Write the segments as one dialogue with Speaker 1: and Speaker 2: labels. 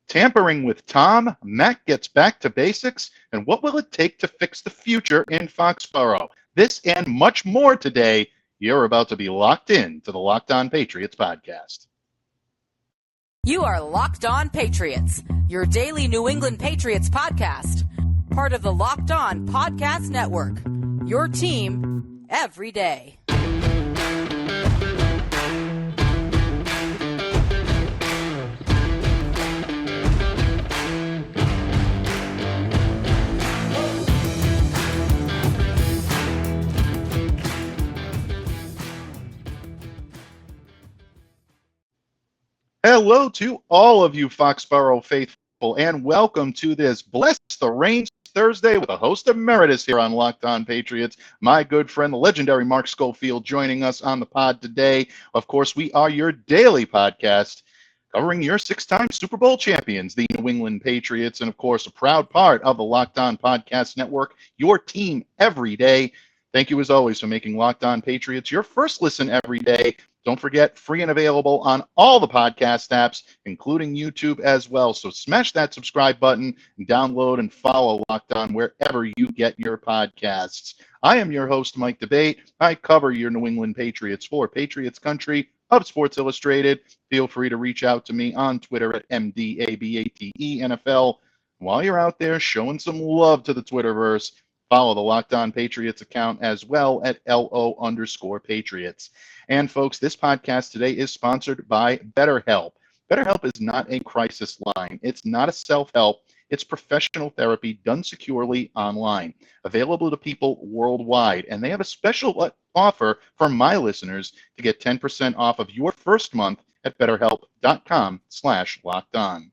Speaker 1: Tampering with Tom, Mac gets back to basics, and what will it take to fix the future in Foxborough? This and much more today. You're about to be locked in to the Locked On Patriots podcast.
Speaker 2: You are Locked On Patriots, your daily New England Patriots podcast. Part of the Locked On Podcast Network, your team every day.
Speaker 1: Hello to all of you Foxborough faithful, and welcome to this Bless the Reigns Thursday with a host emeritus here on Locked On Patriots. My good friend, the legendary Mark Schofield, joining us on the pod today. Of course, we are your daily podcast covering your six-time Super Bowl champions, the New England Patriots, and of course, a proud part of the Locked On Podcast Network, your team every day. Thank you, as always, for making Locked On Patriots your first listen every day. Don't forget, free and available on all the podcast apps, including YouTube as well. So smash that subscribe button and download and follow Locked On wherever you get your podcasts. I am your host, Mike Debate. I cover your New England Patriots for Patriots Country of Sports Illustrated. Feel free to reach out to me on Twitter at MDABATENFL. While you're out there showing some love to the Twitterverse, follow the Locked On Patriots account as well at LO_Patriots. And folks, this podcast today is sponsored by BetterHelp. BetterHelp is not a crisis line. It's not a self-help. It's professional therapy done securely online, available to people worldwide. And they have a special offer for my listeners to get 10% off of your first month at BetterHelp.com/lockedon.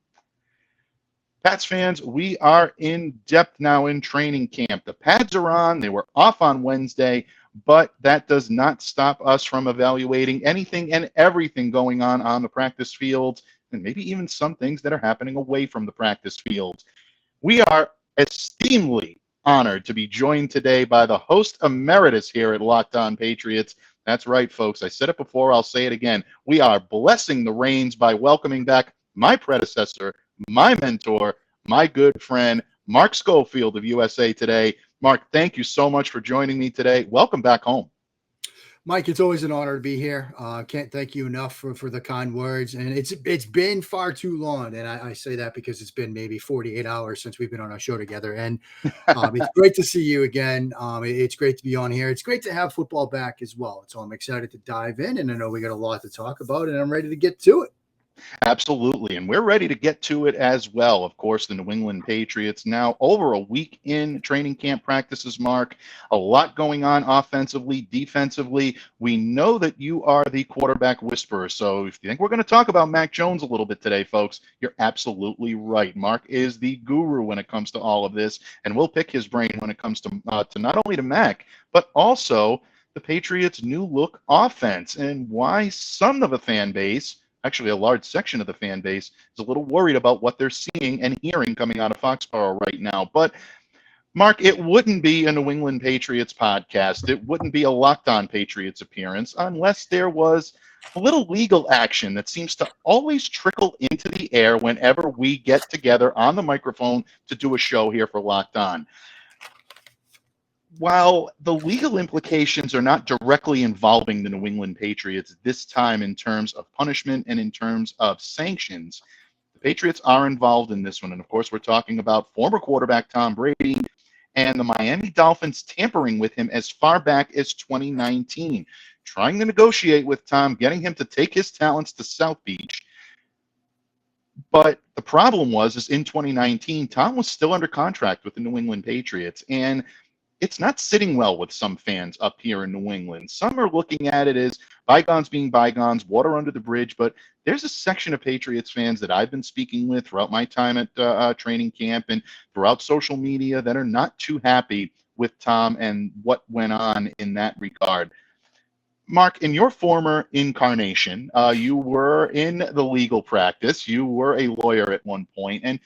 Speaker 1: Pats fans, we are in depth now in training camp. The pads are on. They were off on Wednesday, but that does not stop us from evaluating anything and everything going on the practice field, and maybe even some things that are happening away from the practice field. We are esteemedly honored to be joined today by the host emeritus here at Locked On Patriots. That's right, folks. I said it before. I'll say it again. We are blessing the reins by welcoming back my predecessor, my mentor, my good friend, Mark Schofield of USA Today. Mark, thank you so much for joining me today. Welcome back home.
Speaker 3: Mike, it's always an honor to be here. Can't thank you enough for the kind words. And it's been far too long. And I say that because it's been maybe 48 hours since we've been on our show together. And it's great to see you again. It's great to be on here. It's great to have football back as well. So I'm excited to dive in. And I know we got a lot to talk about, and I'm ready to get to it.
Speaker 1: Absolutely, and we're ready to get to it as well. Of course, the New England Patriots now over a week in training camp practices, Mark. A lot going on offensively, defensively. We know that you are the quarterback whisperer, so if you think we're going to talk about Mac Jones a little bit today, folks, you're absolutely right. Mark is the guru when it comes to all of this, and we'll pick his brain when it comes to not only to Mac, but also the Patriots' new look offense and why some of the fan base, actually a large section of the fan base, is a little worried about what they're seeing and hearing coming out of Foxborough right now. But, Mark, it wouldn't be a New England Patriots podcast. It wouldn't be a Locked On Patriots appearance unless there was a little legal action that seems to always trickle into the air whenever we get together on the microphone to do a show here for Locked On. While the legal implications are not directly involving the New England Patriots this time in terms of punishment and in terms of sanctions, the Patriots are involved in this one. And, of course, we're talking about former quarterback Tom Brady and the Miami Dolphins tampering with him as far back as 2019, trying to negotiate with Tom, getting him to take his talents to South Beach. But the problem is in 2019, Tom was still under contract with the New England Patriots, and it's not sitting well with some fans up here in New England. Some are looking at it as bygones being bygones, water under the bridge, but there's a section of Patriots fans that I've been speaking with throughout my time at training camp and throughout social media that are not too happy with Tom and what went on in that regard. Mark, in your former incarnation, you were in the legal practice. You were a lawyer at one point, and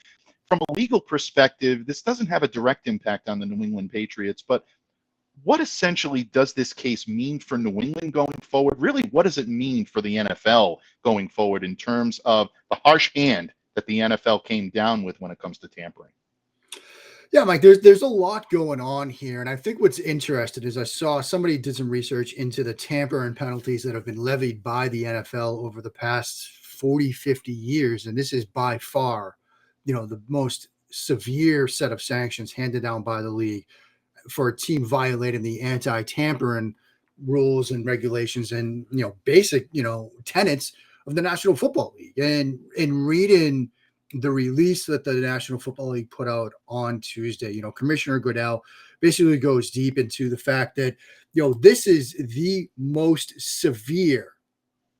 Speaker 1: from a legal perspective, this doesn't have a direct impact on the New England Patriots, but what essentially does this case mean for New England going forward? Really, what does it mean for the NFL going forward in terms of the harsh hand that the NFL came down with when it comes to tampering.
Speaker 3: Yeah, Mike, there's a lot going on here. And I think what's interesting is I saw somebody did some research into the tampering penalties that have been levied by the NFL over the past 40, 50 years. And this is by far, the most severe set of sanctions handed down by the league for a team violating the anti-tampering rules and regulations and, basic, tenets of the National Football League. And in reading the release that the National Football League put out on Tuesday, Commissioner Goodell basically goes deep into the fact that, this is the most severe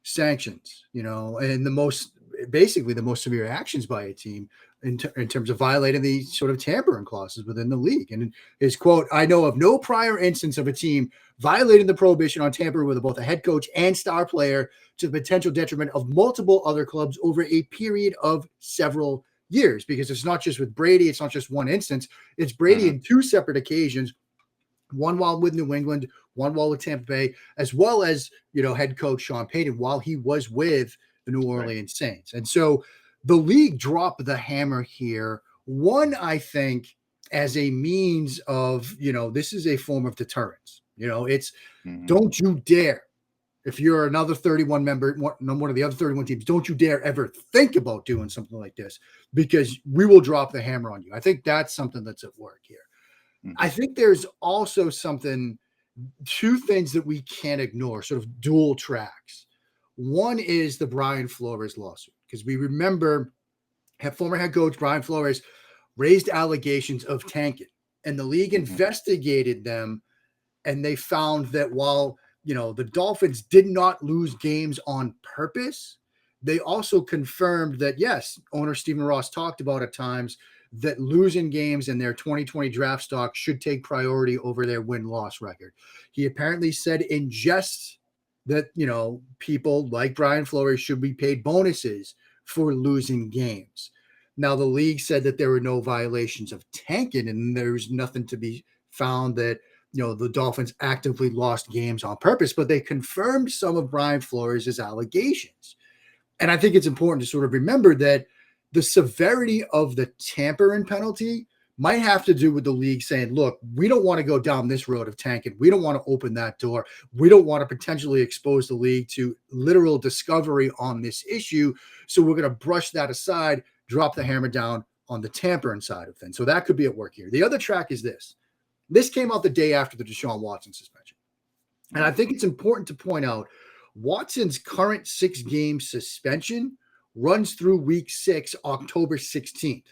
Speaker 3: sanctions, and the most severe actions by a team in terms of violating the sort of tampering clauses within the league. And his quote, "I know of no prior instance of a team violating the prohibition on tampering with both a head coach and star player to the potential detriment of multiple other clubs over a period of several years." Because it's not just with Brady. It's not just one instance. It's Brady in two separate occasions, one while with New England, one while with Tampa Bay, as well as, head coach Sean Payton while he was with the New Orleans Saints. And so the league dropped the hammer here. One, I think, as a means of, this is a form of deterrence. It's don't you dare, if you're another 31 member, one of the other 31 teams, don't you dare ever think about doing something like this, because we will drop the hammer on you. I think that's something that's at work here. I think there's also two things that we can't ignore, sort of dual tracks. One is the Brian Flores lawsuit, because we remember former head coach Brian Flores raised allegations of tanking, and the league investigated them, and they found that while, the Dolphins did not lose games on purpose, they also confirmed that, yes, owner Stephen Ross talked about at times that losing games in their 2020 draft stock should take priority over their win-loss record. He apparently said in jest that, people like Brian Flores should be paid bonuses for losing games. Now, the league said that there were no violations of tanking, and there's nothing to be found that, the Dolphins actively lost games on purpose, but they confirmed some of Brian Flores' allegations. And I think it's important to sort of remember that the severity of the tampering penalty might have to do with the league saying, look, we don't want to go down this road of tanking. We don't want to open that door. We don't want to potentially expose the league to literal discovery on this issue. So we're going to brush that aside, drop the hammer down on the tampering side of things. So that could be at work here. The other track is this. This came out the day after the Deshaun Watson suspension. And I think it's important to point out Watson's current 6-game suspension runs through week 6, October 16th.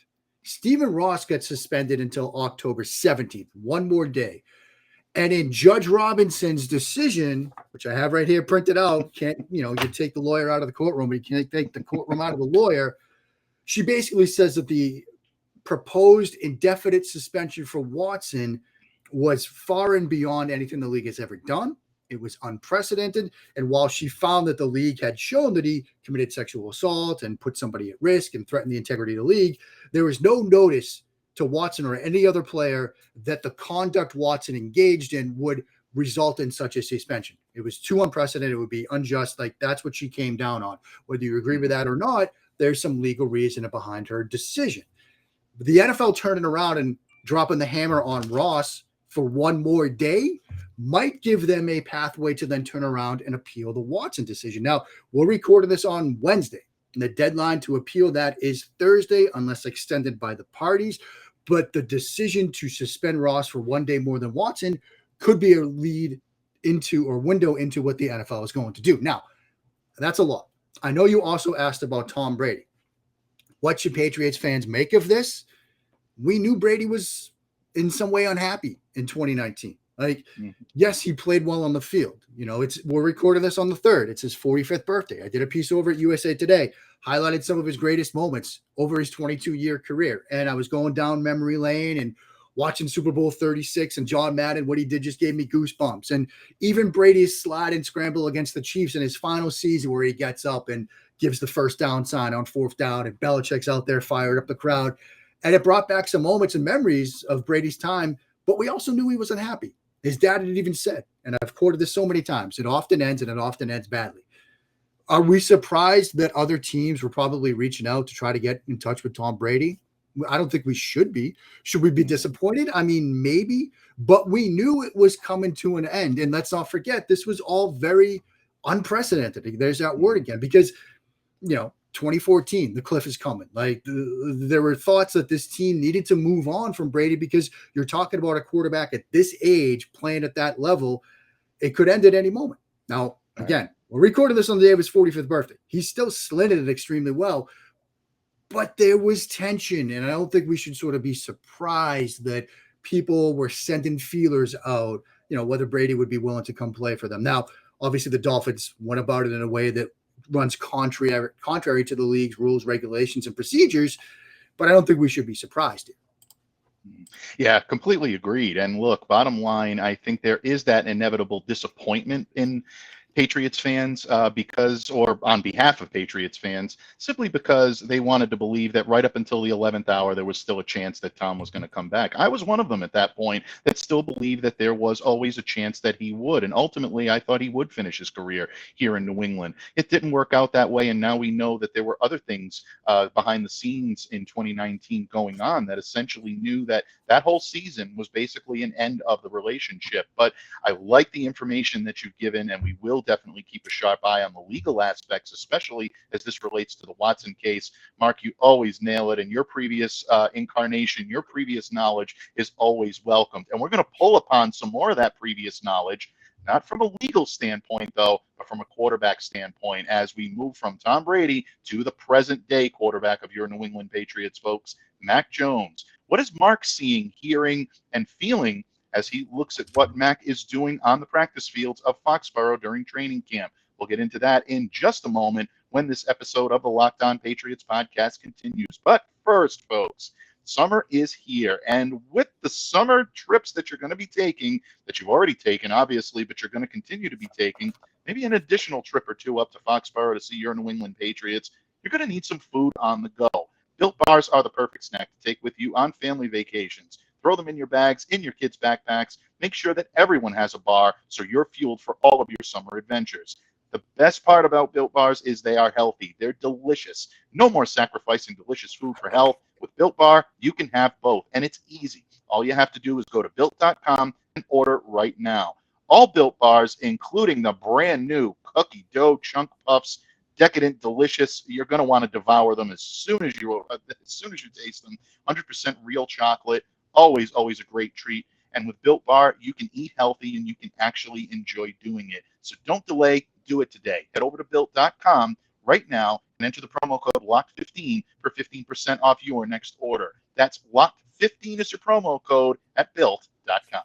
Speaker 3: Stephen Ross got suspended until October 17th, one more day. And in Judge Robinson's decision, which I have right here printed out, you take the lawyer out of the courtroom, but you can't take the courtroom out of the lawyer. She basically says that the proposed indefinite suspension for Watson was far and beyond anything the league has ever done. It was unprecedented. And while she found that the league had shown that he committed sexual assault and put somebody at risk and threatened the integrity of the league, there was no notice to Watson or any other player that the conduct Watson engaged in would result in such a suspension. It was too unprecedented. It would be unjust. Like, that's what she came down on. Whether you agree with that or not, there's some legal reason behind her decision. The NFL turning around and dropping the hammer on Ross for one more day might give them a pathway to then turn around and appeal the Watson decision. Now, we're recording this on Wednesday, and the deadline to appeal that is Thursday, unless extended by the parties. But the decision to suspend Ross for one day more than Watson could be a lead into or window into what the NFL is going to do. Now, that's a lot. I know you also asked about Tom Brady. What should Patriots fans make of this? We knew Brady was in some way unhappy in 2019. Yes, he played well on the field. We're recording this on the 3rd. It's his 45th birthday. I did a piece over at USA Today, highlighted some of his greatest moments over his 22-year career. And I was going down memory lane and watching Super Bowl 36 and John Madden. What he did just gave me goosebumps. And even Brady's slide and scramble against the Chiefs in his final season, where he gets up and gives the first down sign on 4th down, and Belichick's out there fired up the crowd. And it brought back some moments and memories of Brady's time, but we also knew he was unhappy. His dad had even said, and I've quoted this so many times, it often ends, and it often ends badly. Are we surprised that other teams were probably reaching out to try to get in touch with Tom Brady? I don't think we should be. Should we be disappointed? I mean, maybe, but we knew it was coming to an end. And let's not forget, this was all very unprecedented. There's that word again, because, 2014, the cliff is coming. Like there were thoughts that this team needed to move on from Brady because you're talking about a quarterback at this age playing at that level. It could end at any moment. Now, again, we're recording this on the day of his 45th birthday. He's still slid it extremely well, but there was tension. And I don't think we should sort of be surprised that people were sending feelers out, whether Brady would be willing to come play for them. Now, obviously the Dolphins went about it in a way that runs contrary to the league's rules, regulations, and procedures, but I don't think we should be surprised here.
Speaker 1: Yeah, completely agreed. And look, bottom line, I think there is that inevitable disappointment in Patriots fans or on behalf of Patriots fans, simply because they wanted to believe that right up until the 11th hour, there was still a chance that Tom was going to come back. I was one of them at that point that still believed that there was always a chance that he would. And ultimately, I thought he would finish his career here in New England. It didn't work out that way. And now we know that there were other things behind the scenes in 2019 going on that essentially knew that that whole season was basically an end of the relationship. But I like the information that you've given, and we will definitely keep a sharp eye on the legal aspects, especially as this relates to the Watson case. Mark, you always nail it, and your previous incarnation, your previous knowledge is always welcomed. And we're going to pull upon some more of that previous knowledge, not from a legal standpoint, though, but from a quarterback standpoint, as we move from Tom Brady to the present-day quarterback of your New England Patriots, folks, Mac Jones. What is Mark seeing, hearing, and feeling as he looks at what Mac is doing on the practice fields of Foxborough during training camp? We'll get into that in just a moment when this episode of the Locked On Patriots podcast continues. But first, folks, summer is here. And with the summer trips that you're going to be taking, that you've already taken, obviously, but you're going to continue to be taking, maybe an additional trip or two up to Foxborough to see your New England Patriots, you're going to need some food on the go. Built Bars are the perfect snack to take with you on family vacations. Throw them in your bags, in your kids' backpacks. Make sure that everyone has a bar so you're fueled for all of your summer adventures. The best part about Built Bars is they are healthy. They're delicious. No more sacrificing delicious food for health. With Built Bar, you can have both, and it's easy. All you have to do is go to Built.com and order right now. All Built Bars, including the brand new cookie dough chunk puffs, decadent, delicious. You're going to want to devour them as soon as you taste them. 100% real chocolate. Always a great treat. And with Built Bar, you can eat healthy and you can actually enjoy doing it. So don't delay. Do it today. Head over to Built.com right now and enter the promo code LOCKED15 for 15% off your next order. That's LOCKED15 is your promo code at Built.com.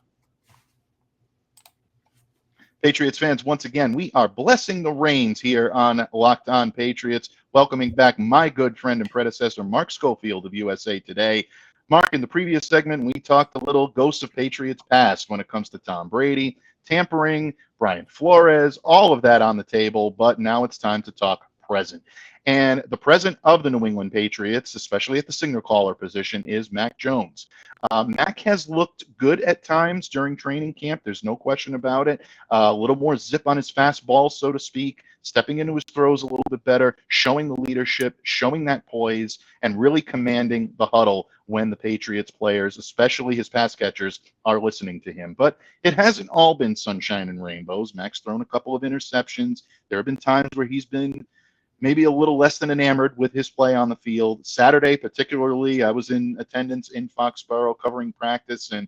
Speaker 1: Patriots fans, once again, we are blessing the reins here on Locked On Patriots, welcoming back my good friend and predecessor, Mark Schofield of USA Today. Mark, in the previous segment, we talked a little Ghost of Patriots past when it comes to Tom Brady, tampering, Brian Flores, all of that on the table, but now it's time to talk present. And the present of the New England Patriots, especially at the signal caller position, is Mac Jones. Mac has looked good at times during training camp. There's no question about it. A little more zip on his fastball, so to speak, stepping into his throws a little bit better, showing the leadership, showing that poise, and really commanding the huddle when the Patriots players, especially his pass catchers, are listening to him. But it hasn't all been sunshine and rainbows. Mac's thrown a couple of interceptions. There have been times where he's been maybe a little less than enamored with his play on the field. Saturday, particularly, I was in attendance in Foxborough covering practice, and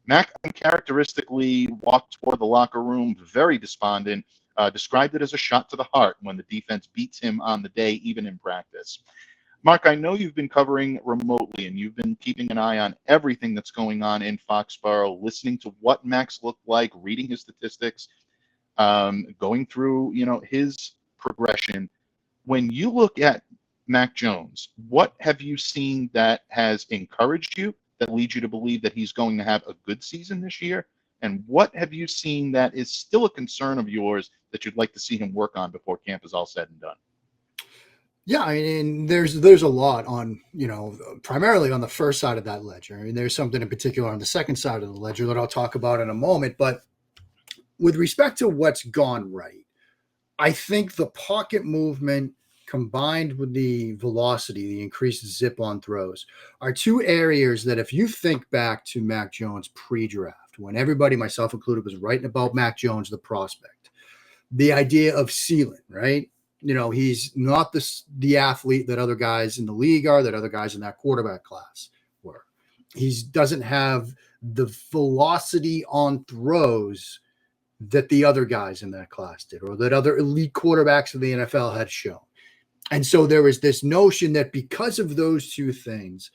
Speaker 1: Mac uncharacteristically walked toward the locker room very despondent, described it as a shot to the heart when the defense beats him on the day, even in practice. Mark, I know you've been covering remotely, and you've been keeping an eye on everything that's going on in Foxborough, listening to what Mac's looked like, reading his statistics, going through, his progression. When you look at Mac Jones, what have you seen that has encouraged you, that leads you to believe that he's going to have a good season this year? And what have you seen that is still a concern of yours that you'd like to see him work on before camp is all said and done?
Speaker 3: Yeah, I mean, there's a lot on, primarily on the first side of that ledger. I mean, there's something in particular on the second side of the ledger that I'll talk about in a moment. But with respect to what's gone right, I think the pocket movement combined with the velocity, the increased zip on throws, are two areas that if you think back to Mac Jones pre-draft, when everybody, myself included, was writing about Mac Jones, the prospect, the idea of ceiling, right? He's not the athlete that other guys in the league are, that other guys in that quarterback class were. He doesn't have the velocity on throws that the other guys in that class did, or that other elite quarterbacks in the NFL had shown. And so there was this notion that because of those two things,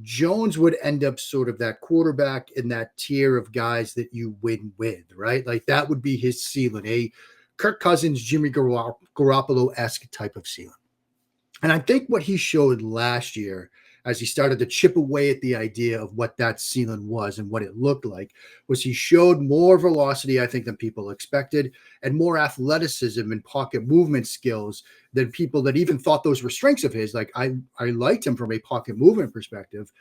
Speaker 3: Jones would end up sort of that quarterback in that tier of guys that you win with, right? Like that would be his ceiling, a Kirk Cousins, Jimmy Garoppolo-esque type of ceiling. And I think what he showed last year, as he started to chip away at the idea of what that ceiling was and what it looked like, was he showed more velocity, I think, than people expected, and more athleticism and pocket movement skills than people that even thought those were strengths of his. Like I liked him from a pocket movement perspective,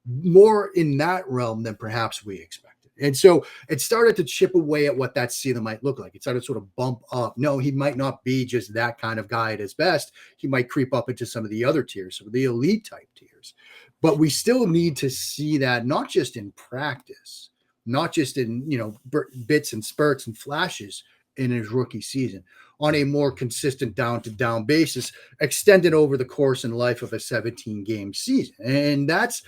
Speaker 3: more in that realm than perhaps we expected. And so it started to chip away at what that ceiling might look like. It started to sort of bump up. No, he might not be just that kind of guy at his best. He might creep up into some of the other tiers, some of the elite type tiers. But we still need to see that not just in practice, not just in, bits and spurts and flashes in his rookie season, on a more consistent down-to-down basis, extended over the course and life of a 17-game season. And that's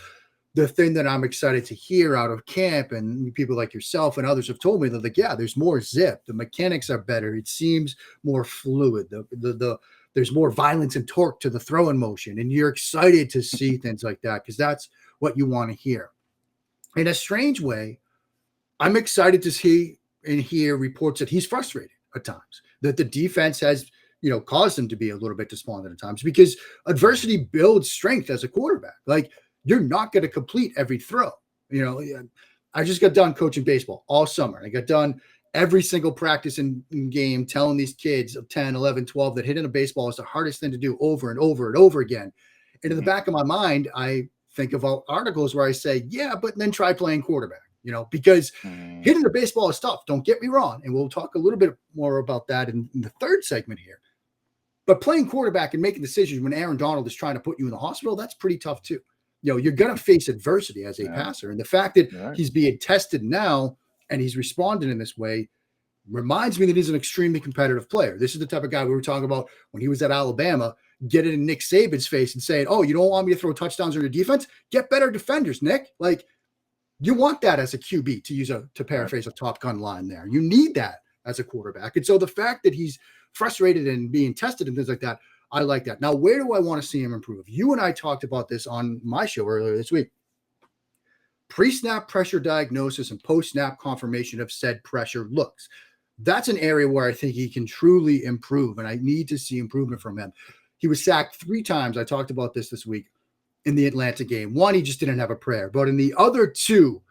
Speaker 3: the thing that I'm excited to hear out of camp, and people like yourself and others have told me that, like, yeah, there's more zip. The mechanics are better. It seems more fluid. There's more violence and torque to the throwing motion, and you're excited to see things like that because that's what you want to hear. In a strange way, I'm excited to see and hear reports that he's frustrated at times, that the defense has, caused him to be a little bit despondent at times, because adversity builds strength as a quarterback. Like, you're not going to complete every throw. I just got done coaching baseball all summer. I got done every single practice in game telling these kids of 10, 11, 12 that hitting a baseball is the hardest thing to do over and over and over again. And in the back of my mind, I think of articles where I say, yeah, but then try playing quarterback, because hitting the baseball is tough. Don't get me wrong. And we'll talk a little bit more about that in the third segment here. But playing quarterback and making decisions when Aaron Donald is trying to put you in the hospital, that's pretty tough too. You're going to face adversity as a passer. And the fact that he's being tested now and he's responding in this way reminds me that he's an extremely competitive player. This is the type of guy we were talking about when he was at Alabama, getting in Nick Saban's face and saying, oh, you don't want me to throw touchdowns on your defense? Get better defenders, Nick. Like, you want that as a QB, to paraphrase a Top Gun line there. You need that as a quarterback. And so the fact that he's frustrated and being tested and things like that, I like that. Now, where do I want to see him improve? You and I talked about this on my show earlier this week. Pre-snap pressure diagnosis and post-snap confirmation of said pressure looks. That's an area where I think he can truly improve, and I need to see improvement from him. He was sacked 3 times. I talked about this week in the Atlanta game. 1, he just didn't have a prayer. But in the other 2,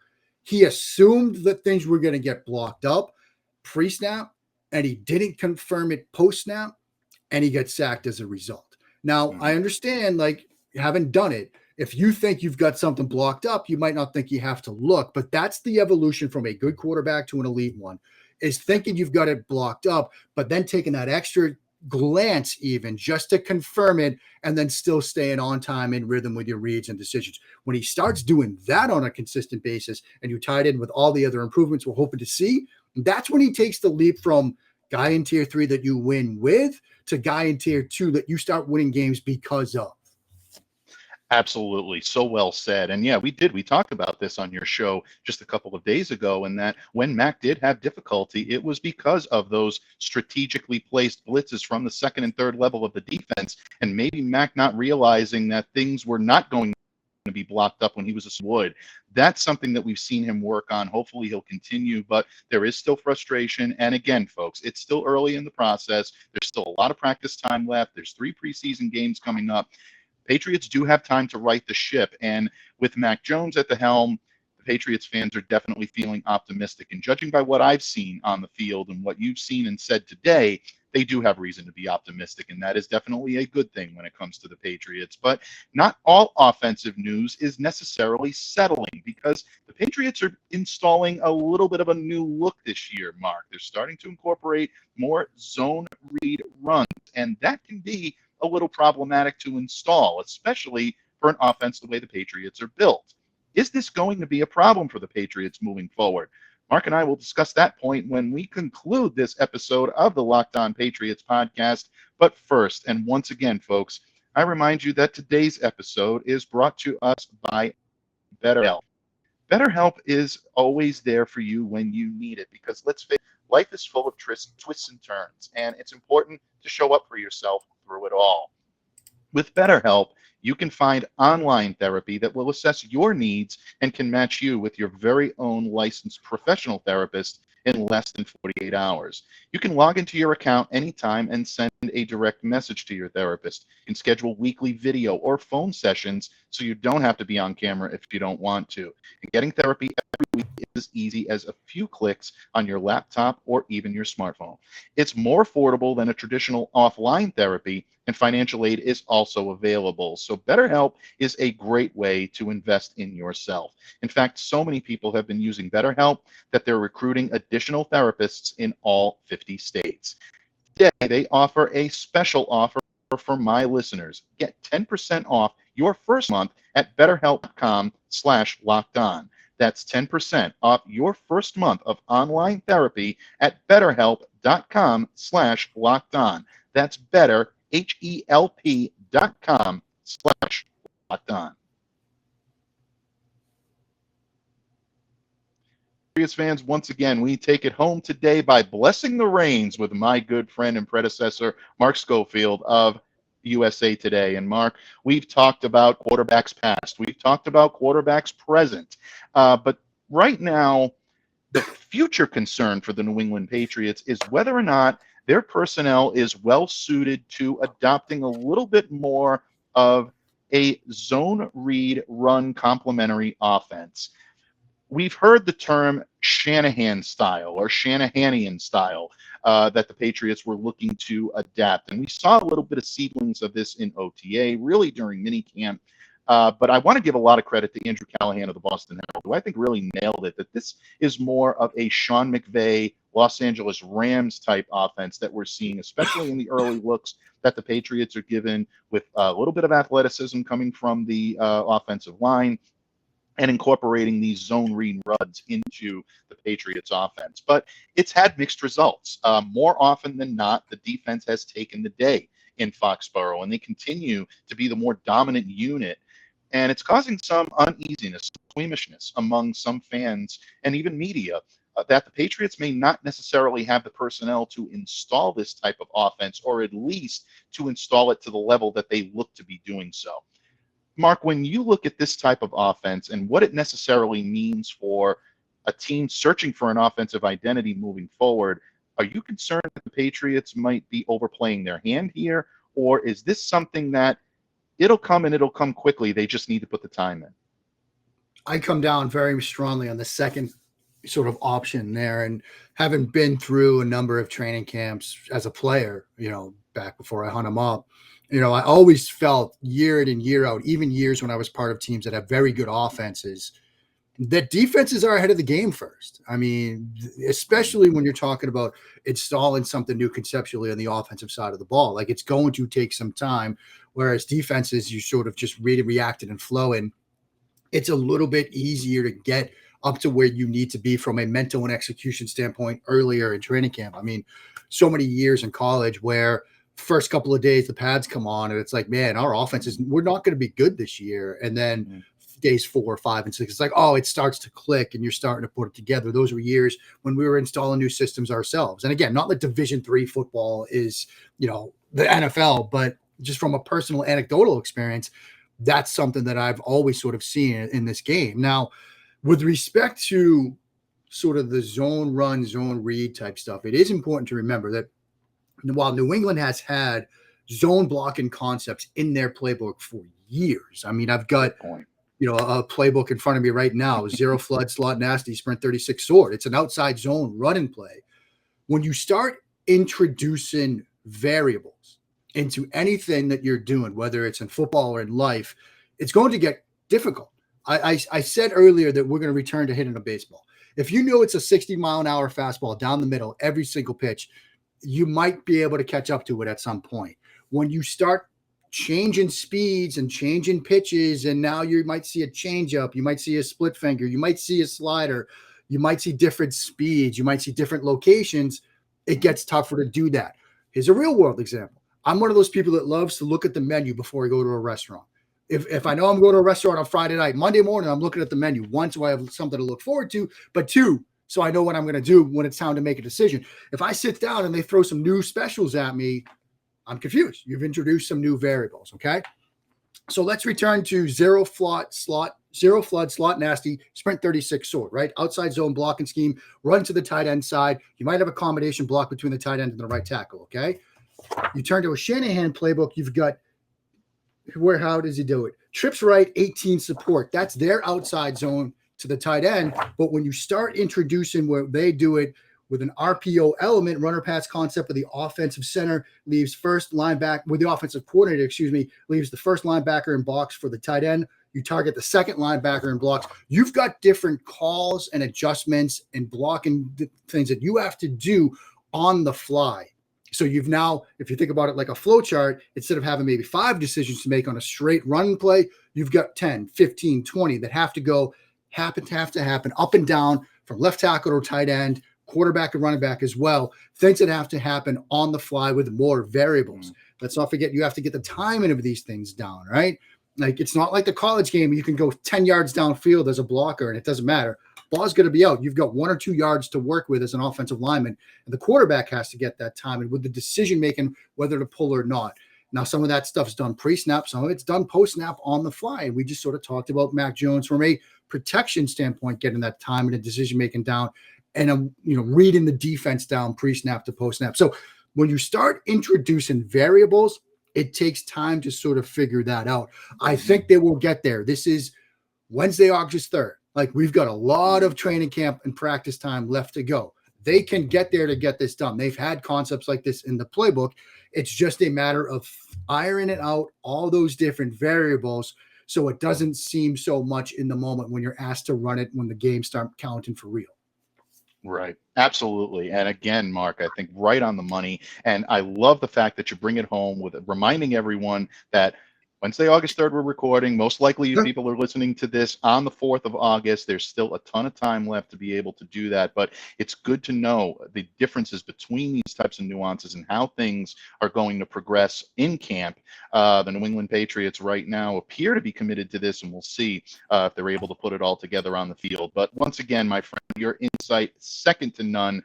Speaker 3: he assumed that things were going to get blocked up pre-snap, and he didn't confirm it post-snap, and he gets sacked as a result. Now, I understand, like, having done it, if you think you've got something blocked up, you might not think you have to look, but that's the evolution from a good quarterback to an elite one, is thinking you've got it blocked up, but then taking that extra glance even just to confirm it and then still staying on time in rhythm with your reads and decisions. When he starts doing that on a consistent basis and you tied in with all the other improvements we're hoping to see, that's when he takes the leap from guy in tier 3 that you win with to guy in tier 2 that you start winning games because of.
Speaker 1: Absolutely. So well said. And yeah, we talked about this on your show just a couple of days ago, and that when Mac did have difficulty, it was because of those strategically placed blitzes from the second and third level of the defense. And maybe Mac not realizing that things were not going to be blocked up when he was a wood. That's something that we've seen him work on. Hopefully he'll continue, but there is still frustration. And again, folks, it's still early in the process. There's still a lot of practice time left. There's 3 preseason games coming up. Patriots do have time to right the ship. And with Mac Jones at the helm, the Patriots fans are definitely feeling optimistic. And judging by what I've seen on the field and what you've seen and said today, they do have reason to be optimistic, and that is definitely a good thing when it comes to the Patriots. But not all offensive news is necessarily settling, because the Patriots are installing a little bit of a new look this year, Mark. They're starting to incorporate more zone read runs, and that can be a little problematic to install, especially for an offense the way the Patriots are built. Is this going to be a problem for the Patriots moving forward? Mark and I will discuss that point when we conclude this episode of the Locked On Patriots podcast. But first, and once again, folks, I remind you that today's episode is brought to us by BetterHelp. BetterHelp is always there for you when you need it, because let's face it, life is full of twists and turns, and it's important to show up for yourself through it all. With BetterHelp, you can find online therapy that will assess your needs and can match you with your very own licensed professional therapist in less than 48 hours. You can log into your account anytime and send a direct message to your therapist. You can schedule weekly video or phone sessions so you don't have to be on camera if you don't want to. And getting therapy every week is as easy as a few clicks on your laptop or even your smartphone. It's more affordable than a traditional offline therapy, and financial aid is also available. So BetterHelp is a great way to invest in yourself. In fact, so many people have been using BetterHelp that they're recruiting additional therapists in all 50 states. Today, they offer a special offer for my listeners. Get 10% off your first month at BetterHelp.com/lockedon. That's 10% off your first month of online therapy at BetterHelp.com/lockedon. That's better, HELP.com/lockedon. Patriots fans, once again, we take it home today by blessing the reins with my good friend and predecessor, Mark Schofield of USA Today. And Mark, we've talked about quarterbacks past, we've talked about quarterbacks present, but right now, the future concern for the New England Patriots is whether or not their personnel is well suited to adopting a little bit more of a zone read run complementary offense. We've heard the term Shanahan style or Shanahanian style that the Patriots were looking to adapt. And we saw a little bit of seedlings of this in OTA, really during minicamp. But I want to give a lot of credit to Andrew Callahan of the Boston Herald, who I think really nailed it, that this is more of a Sean McVay, Los Angeles Rams type offense that we're seeing, especially in the early looks that the Patriots are given, with a little bit of athleticism coming from the offensive line and incorporating these zone read runs into the Patriots offense. But it's had mixed results. More often than not, the defense has taken the day in Foxborough, and they continue to be the more dominant unit. And it's causing some uneasiness, squeamishness among some fans and even media that the Patriots may not necessarily have the personnel to install this type of offense, or at least to install it to the level that they look to be doing so. Mark, when you look at this type of offense and what it necessarily means for a team searching for an offensive identity moving forward, are you concerned that the Patriots might be overplaying their hand here? Or is this something that it'll come and it'll come quickly, they just need to put the time in?
Speaker 3: I come down very strongly on the second sort of option there. And having been through a number of training camps as a player, back before I hunt them up, I always felt year in and year out, even years when I was part of teams that have very good offenses, that defenses are ahead of the game first. I mean, especially when you're talking about installing something new conceptually on the offensive side of the ball. Like, it's going to take some time, whereas defenses, you sort of just reacted and flow, and it's a little bit easier to get up to where you need to be from a mental and execution standpoint earlier in training camp. I mean, so many years in college where first couple of days the pads come on and it's like, man, our offense we're not going to be good this year. And then days 4, 5, and 6, it's like, oh, it starts to click and you're starting to put it together. Those were years when we were installing new systems ourselves. And again, not like Division III football is, the NFL, but just from a personal anecdotal experience, that's something that I've always sort of seen in this game. Now, with respect to sort of the zone run, zone read type stuff, it is important to remember that while New England has had zone blocking concepts in their playbook for years, I mean, I've got a playbook in front of me right now. Zero flood, slot nasty, sprint 36 sword. It's an outside zone run and play. When you start introducing variables into anything that you're doing, whether it's in football or in life, it's going to get difficult. I said earlier that we're going to return to hitting a baseball. If you know it's a 60-mile-an-hour fastball down the middle every single pitch, you might be able to catch up to it at some point. When you start changing speeds and changing pitches, and now you might see a changeup, you might see a split finger, you might see a slider, you might see different speeds, you might see different locations, it gets tougher to do that. Here's a real-world example. I'm one of those people that loves to look at the menu before I go to a restaurant. If I know I'm going to a restaurant on Friday night, Monday morning, I'm looking at the menu. One, so I have something to look forward to, but two, so I know what I'm going to do when it's time to make a decision. If I sit down and they throw some new specials at me, I'm confused. You've introduced some new variables, okay? So let's return to zero flood, slot nasty, sprint 36 sword, right? Outside zone blocking scheme, run to the tight end side. You might have a combination block between the tight end and the right tackle, okay? You turn to a Shanahan playbook, you've got how does he do it? Trips right, 18 support. That's their outside zone to the tight end. But when you start introducing where they do it with an RPO element, runner pass concept, where the offensive center leaves first linebacker, with the offensive coordinator, leaves the first linebacker in box for the tight end. You target the second linebacker in blocks. You've got different calls and adjustments and blocking things that you have to do on the fly. So you've now, if you think about it like a flow chart, instead of having maybe 5 decisions to make on a straight run play, you've got 10, 15, 20 that have to happen up and down from left tackle or tight end, quarterback and running back as well. Things that have to happen on the fly with more variables. Let's not forget, you have to get the timing of these things down, right? Like, it's not like the college game. You can go 10 yards downfield as a blocker and it doesn't matter. Ball's going to be out. You've got 1 or 2 yards to work with as an offensive lineman, and the quarterback has to get that time and with the decision-making whether to pull or not. Now, some of that stuff's done pre-snap. Some of it's done post-snap on the fly. And we just sort of talked about Mac Jones from a protection standpoint, getting that time and the decision-making down and, reading the defense down pre-snap to post-snap. So when you start introducing variables, it takes time to sort of figure that out. I think they will get there. This is Wednesday, August 3rd. Like, we've got a lot of training camp and practice time left to go. They can get there to get this done. They've had concepts like this in the playbook. It's just a matter of ironing it out, all those different variables, so it doesn't seem so much in the moment when you're asked to run it when the games start counting for real.
Speaker 1: Right. Absolutely. And again, Mark, I think right on the money. And I love the fact that you bring it home with reminding everyone that Wednesday, August 3rd, we're recording. Most likely you people are listening to this on the 4th of August. There's still a ton of time left to be able to do that, but it's good to know the differences between these types of nuances and how things are going to progress in camp. The New England Patriots right now appear to be committed to this, and we'll see if they're able to put it all together on the field. But once again, my friend, your insight, second to none.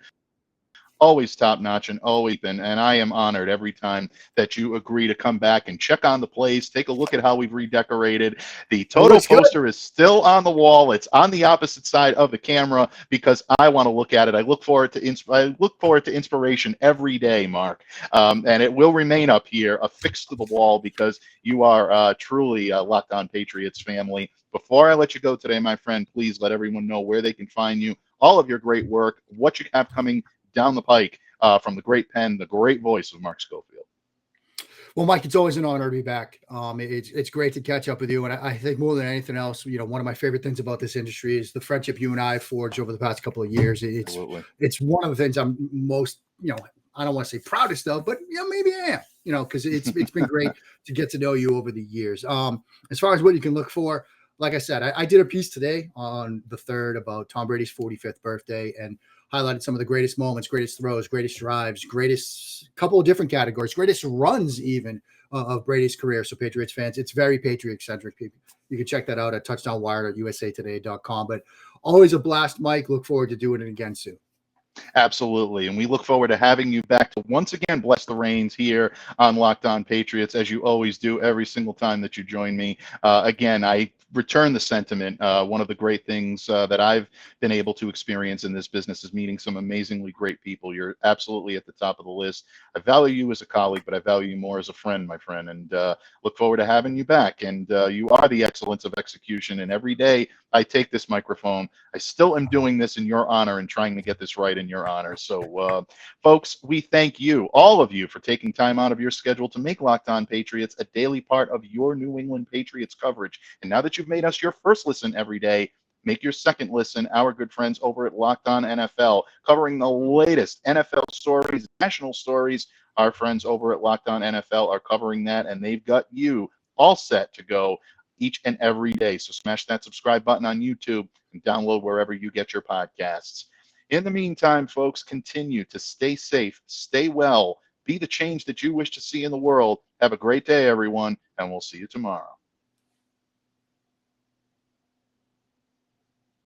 Speaker 1: Always top notch and always been. And I am honored every time that you agree to come back and check on the place. Take a look at how we've redecorated. The Toto poster is still on the wall. It's on the opposite side of the camera because I want to look at it. I look forward to inspiration every day, Mark. And it will remain up here, affixed to the wall, because you are truly a Locked On Patriots family. Before I let you go today, my friend, please let everyone know where they can find you, all of your great work, what you have coming down the pike from the great pen, the great voice of Mark Schofield.
Speaker 3: Well, Mike, it's always an honor to be back. It's great to catch up with you. And I think more than anything else, one of my favorite things about this industry is the friendship you and I forged over the past couple of years. It's one of the things I'm most, I don't want to say proudest of, but maybe I am, because it's been great to get to know you over the years. As far as what you can look for, like I said, I did a piece today on the 3rd about Tom Brady's 45th birthday and highlighted some of the greatest moments, greatest throws, greatest drives, greatest couple of different categories, greatest runs even of Brady's career. So Patriots fans, it's very Patriot-centric. People, you can check that out at touchdownwire.usatoday.com. But always a blast, Mike. Look forward to doing it again soon.
Speaker 1: Absolutely. And we look forward to having you back to once again bless the reins here on Locked On Patriots, as you always do every single time that you join me. Again, I return the sentiment. One of the great things that I've been able to experience in this business is meeting some amazingly great people. You're absolutely at the top of the list. I value you as a colleague, but I value you more as a friend, my friend, and look forward to having you back. And you are the excellence of execution. And every day I take this microphone, I still am doing this in your honor and trying to get this right in your honor. So, folks, we thank you, all of you, for taking time out of your schedule to make Locked On Patriots a daily part of your New England Patriots coverage. And now that you've made us your first listen every day, make your second listen our good friends over at Locked On NFL, covering the latest NFL stories, national stories. Our friends over at Locked On NFL are covering that, and they've got you all set to go each and every day. So smash that subscribe button on YouTube and download wherever you get your podcasts. In the meantime, folks, continue to stay safe, stay well, be the change that you wish to see in the world. Have a great day, everyone, and we'll see you tomorrow.